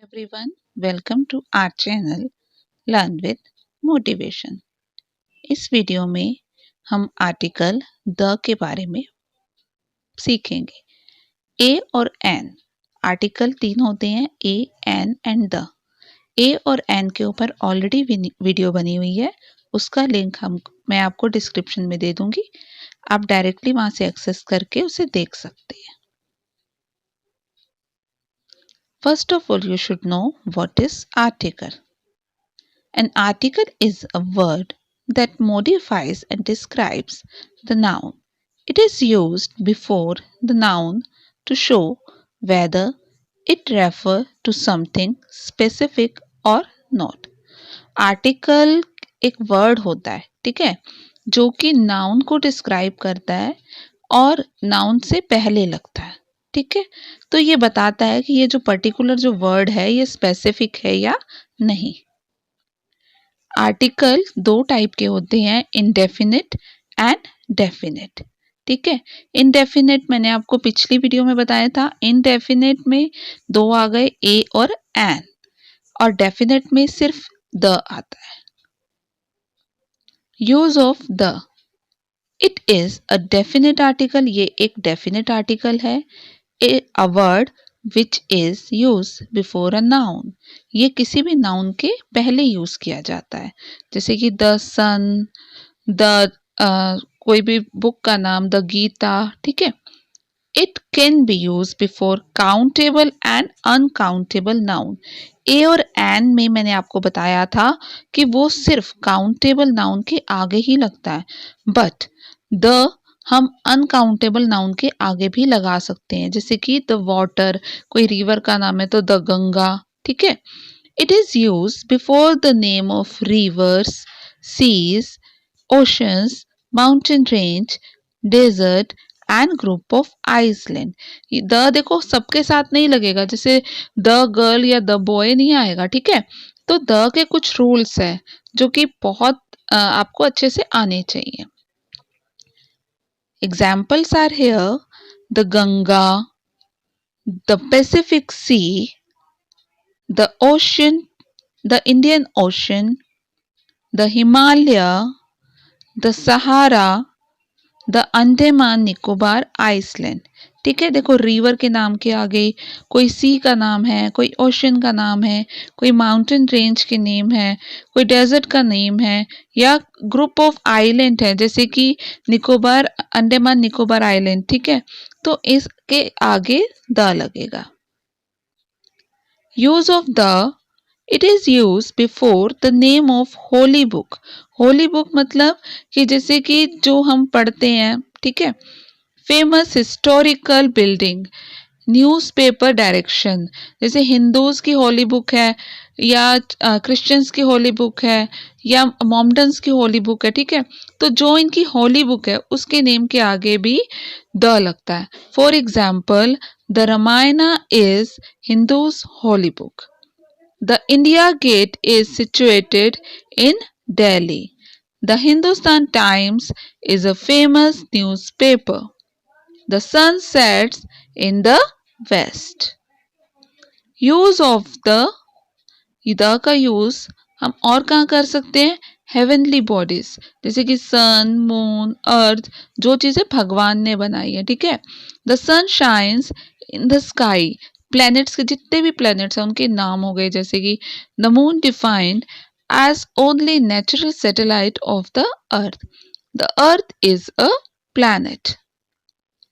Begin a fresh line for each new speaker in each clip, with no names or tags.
everyone, welcome to our channel Learn with Motivation। इस video में हम आर्टिकल द के बारे में सीखेंगे। ए और एन आर्टिकल तीन होते हैं, ए, एन एंड द। ए और एन के ऊपर ऑलरेडी वीडियो बनी हुई है, उसका लिंक मैं आपको डिस्क्रिप्शन में दे दूंगी। आप डायरेक्टली वहां से एक्सेस करके उसे देख सकते हैं। First of all, you should know what is article. An article is a word that modifies and describes the noun. It is used before the noun to show whether it refers to something specific or not. Article एक word होता है, ठीक है, जो कि noun को describe करता है और नाउन से पहले लगता है। ठीक है, तो ये बताता है कि ये जो पर्टिकुलर जो वर्ड है ये स्पेसिफिक है या नहीं। आर्टिकल दो टाइप के होते हैं, इनडेफिनिट एंड डेफिनिट। ठीक है, इनडेफिनिट मैंने आपको पिछली वीडियो में बताया था। इनडेफिनिट में दो आ गए, ए और एन, और डेफिनिट में सिर्फ द आता है। Use of the, it is a definite article, ये एक डेफिनिट आर्टिकल है। A word which is used before a noun, ये किसी भी नाउन के पहले यूज किया जाता है। जैसे कि द सन, द कोई भी बुक का नाम, द गीता। ठीक है, it can be use before countable and uncountable noun. A और एन में मैंने आपको बताया था कि वो सिर्फ काउंटेबल नाउन के आगे ही लगता है, बट द हम अनकाउंटेबल नाउन के आगे भी लगा सकते हैं। जैसे कि द वाटर, कोई रिवर का नाम है तो द गंगा। ठीक है, it is use before the name of rivers, seas, oceans, mountain range, desert and group of island. The देखो सबके साथ नहीं लगेगा, जैसे द गर्ल या द बॉय नहीं आएगा। ठीक है, तो द के कुछ रूल्स है जो कि बहुत आपको अच्छे से आने चाहिए। Examples are here: the Ganga, the Pacific Sea, the ocean, the Indian Ocean, the Himalaya, the Sahara, the Andaman Nicobar island. ठीक है, देखो रिवर के नाम के आगे कोई सी का नाम है, कोई ओशन का नाम है, कोई माउंटेन रेंज के नेम है, कोई डेजर्ट का नेम है, या ग्रुप ऑफ आइलैंड है जैसे कि निकोबार, अंडमान निकोबार आइलैंड। ठीक है, तो इसके आगे द लगेगा। Use of the, it is use before the name of Holi book. Holi book मतलब कि जैसे कि जो हम पढ़ते हैं, ठीक है, famous historical building, newspaper direction, जैसे हिंदूज की होली बुक है या क्रिश्चियंस की होली बुक है या मोमडन्स की होली बुक है। ठीक है, तो जो इनकी होली बुक है उसके नेम के आगे भी द लगता है। For example, the Ramayana is Hindus Holi book. The India Gate is situated in Delhi. The Hindustan Times is a famous newspaper. The sun sets in the west. Use of the का use हम और कहाँ कर सकते हैं? Heavenly bodies, जैसे कि सन, moon, अर्थ, जो चीजें भगवान ने बनाई है। ठीक है, the sun shines in the sky, planets के जितने भी प्लैनेट्स हैं उनके नाम हो गए, जैसे कि the moon defined as only natural satellite of the earth is a planet.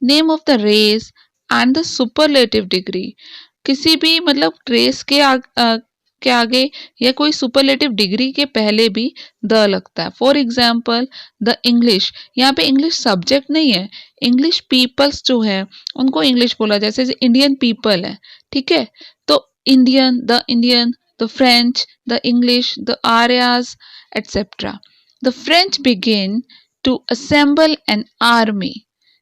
Name of the race and the superlative degree, किसी भी मतलब रेस के आगे या कोई सुपरलेटिव डिग्री के पहले भी द लगता है। फॉर एग्जाम्पल, द इंग्लिश, यहाँ पे इंग्लिश सब्जेक्ट नहीं है, इंग्लिश पीपल्स जो है उनको इंग्लिश बोला, जैसे इंडियन पीपल है। ठीक है, तो Indian, the French, the English, the Aryas etcetera. The French begin to assemble an army.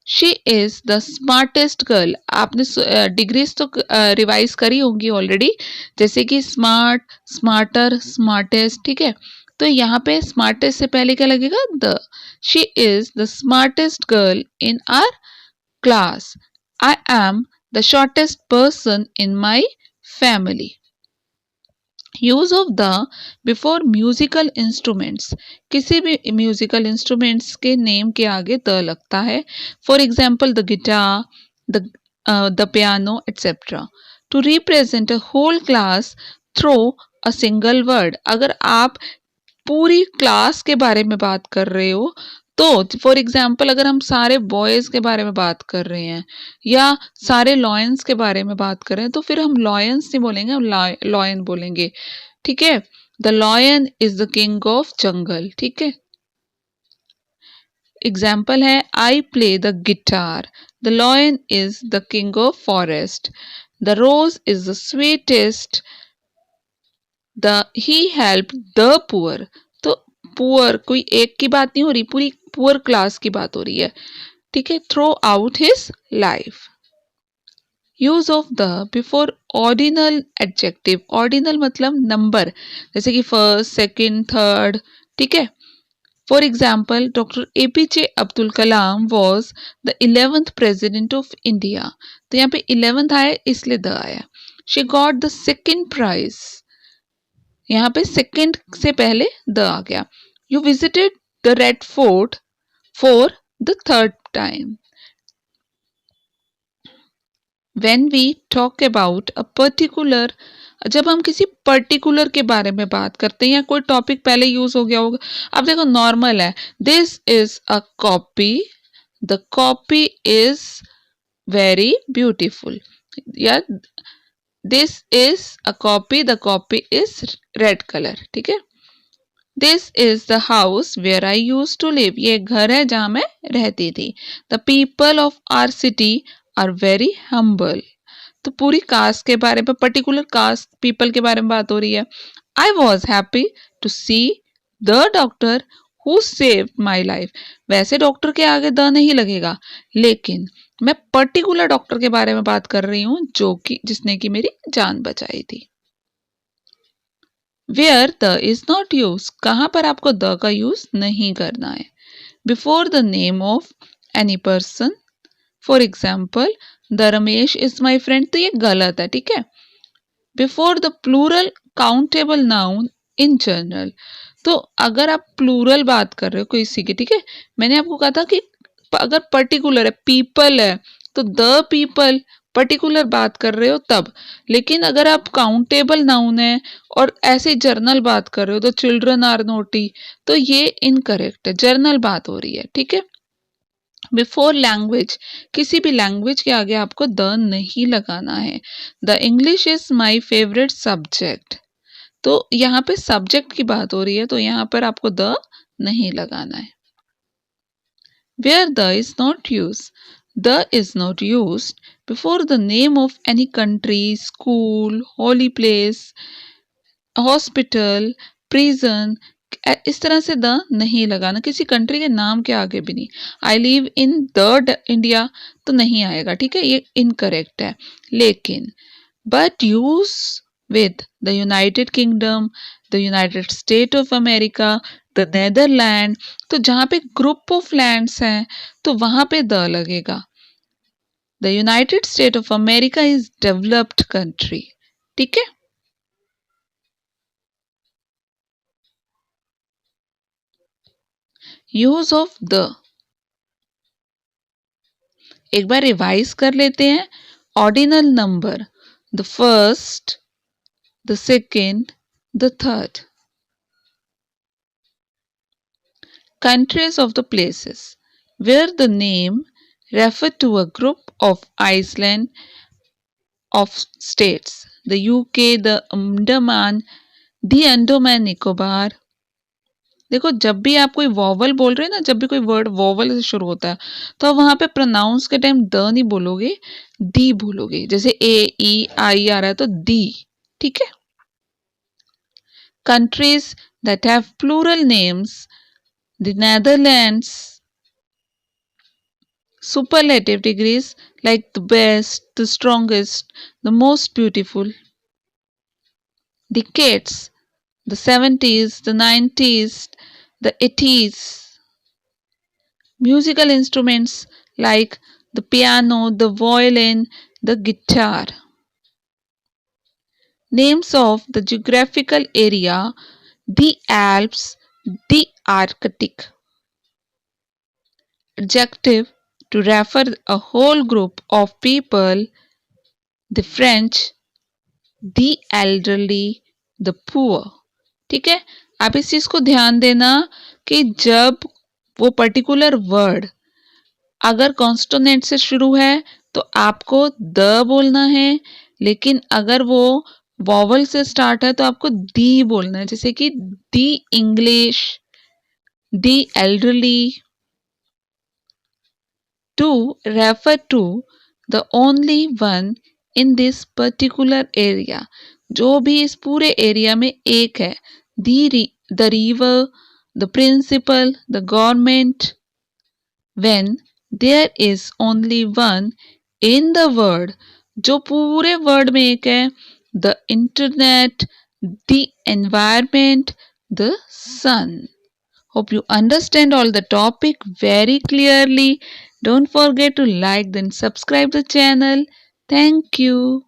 She is the smartest girl. आपने डिग्रीज तो रिवाइज करी होंगी ऑलरेडी, जैसे कि स्मार्ट, स्मार्टर, स्मार्टेस्ट। ठीक है, तो यहाँ पे स्मार्टेस्ट से पहले क्या लगेगा? The. She is the smartest girl in our class. I am the shortest person in my family. Use of the before musical instruments, किसी भी म्यूजिकल इंस्ट्रूमेंट्स के नेम के आगे द लगता है. For example the guitar, the piano etcetera. To represent a whole class through a single word, अगर आप पूरी क्लास के बारे में बात कर रहे हो तो फॉर एग्जाम्पल अगर हम सारे बॉयज के बारे में बात कर रहे हैं या सारे लॉयंस के बारे में बात कर रहे हैं तो फिर हम लॉयंस नहीं बोलेंगे, हम लॉयन बोलेंगे. ठीक है. The lion is the king of jungle. ठीक है. एग्जाम्पल है I play the guitar, the lion is the king of forest. The rose is the sweetest, the he help the poor. तो पुअर कोई एक की बात नहीं हो रही, पूरी पुअर क्लास की बात हो रही है. ठीक है. Throughout his life. Use of the before ordinal adjective, ordinal मतलब नंबर, जैसे कि फर्स्ट सेकंड थर्ड. ठीक है. For example doctor APJ Abdul Kalam was the 11th president of India. तो यहाँ पे 11th आया इसलिए द आया. She got the second prize, यहाँ पे सेकेंड से पहले द आ गया. You visited the Red Fort for the third time. When we talk about a particular, जब हम किसी पर्टिकुलर के बारे में बात करते हैं या कोई टॉपिक पहले यूज हो गया होगा. अब देखो नॉर्मल है, this is a copy, the copy is very beautiful, या this is a copy, the copy is red colour. ठीक है. This is the house where I use to live, ये घर है जहां मैं रहती थी. The people of our city are very humble. तो पूरी कास्ट के बारे में, पर्टिकुलर कास्ट पीपल के बारे में बात हो रही है. I was happy to see the doctor who save my life. वैसे डॉक्टर के आगे द नहीं लगेगा, लेकिन मैं पर्टिकुलर डॉक्टर के बारे में बात कर रही हूं जो कि जिसने की मेरी जान बचाई थी. Where the is not use, कहां पर आपको द का यूज नहीं करना है. Before the name of any person, for example the Ramesh is my friend, तो ये गलत है. ठीक है. बिफोर द plural countable noun in general, तो अगर आप प्लूरल बात कर रहे हो किसी की, ठीक है, मैंने आपको कहा था कि अगर पर्टिकुलर है, पीपल है, तो द पीपल पर्टिकुलर बात कर रहे हो तब. लेकिन अगर आप काउंटेबल नाउन है और ऐसे जर्नल बात कर रहे हो, तो चिल्ड्रन आर नोटी, तो ये इनकरेक्ट है, जर्नल बात हो रही है. ठीक है. बिफोर लैंग्वेज, किसी भी लैंग्वेज के आगे आपको द नहीं लगाना है. The English is my favourite subject, तो यहाँ पे सब्जेक्ट की बात हो रही है, तो यहाँ पर आपको द नहीं लगाना है. Where the is not use, the is not use before the name of any country, school, holy place, hospital, prison. इस तरह से द नहीं लगाना, किसी कंट्री के नाम के आगे भी नहीं. I live in the India तो नहीं आएगा. ठीक है. ये इनकरेक्ट है. लेकिन but use with the United kingdom, the United state of America, the Netherland, तो जहां पे ग्रुप ऑफ लैंड्स हैं तो वहां पे द लगेगा. The United state of America is developed country. ठीक है. यूज ऑफ द, एक बार रिवाइज कर लेते हैं. Ordinal number, the first, the second, the third. Countries of the places where the name refer to a group of Iceland of states, the UK, the Andaman Nicobar. देखो जब भी आप कोई vowel बोल रहे हैं ना, जब भी कोई वर्ड वॉवल से शुरू होता है तो आप वहां पे प्रोनाउंस के टाइम द नहीं बोलोगे, दी बोलोगे. जैसे ए ई आई आ रहा है तो दी. ठीक है. Countries that have plural names, the Netherlands. Superlative degrees like the best, the strongest, the most beautiful. Decades, the 70s, the 90s, the 80s. Musical instruments like the piano, the violin, the guitar. Names of the geographical area: the Alps, the Arctic. Adjective: to refer a whole group of people: the French, the elderly, the poor. ठीक है, आप इस चीज को ध्यान देना कि जब वो पर्टिकुलर वर्ड अगर कॉन्स्टोनेंट से शुरू है तो आपको द बोलना है, लेकिन अगर वो वॉवल से स्टार्ट है तो आपको दी बोलना है, जैसे कि the English, the elderly. To refer to the only one in this particular area, जो भी इस पूरे एरिया में एक है. The river, the principal, the government. When there is only one in the world, जो पूरे वर्ड में एक है. The internet, the environment, the sun. Hope you understand all the topic very clearly. Don't forget to like and subscribe the channel. Thank you.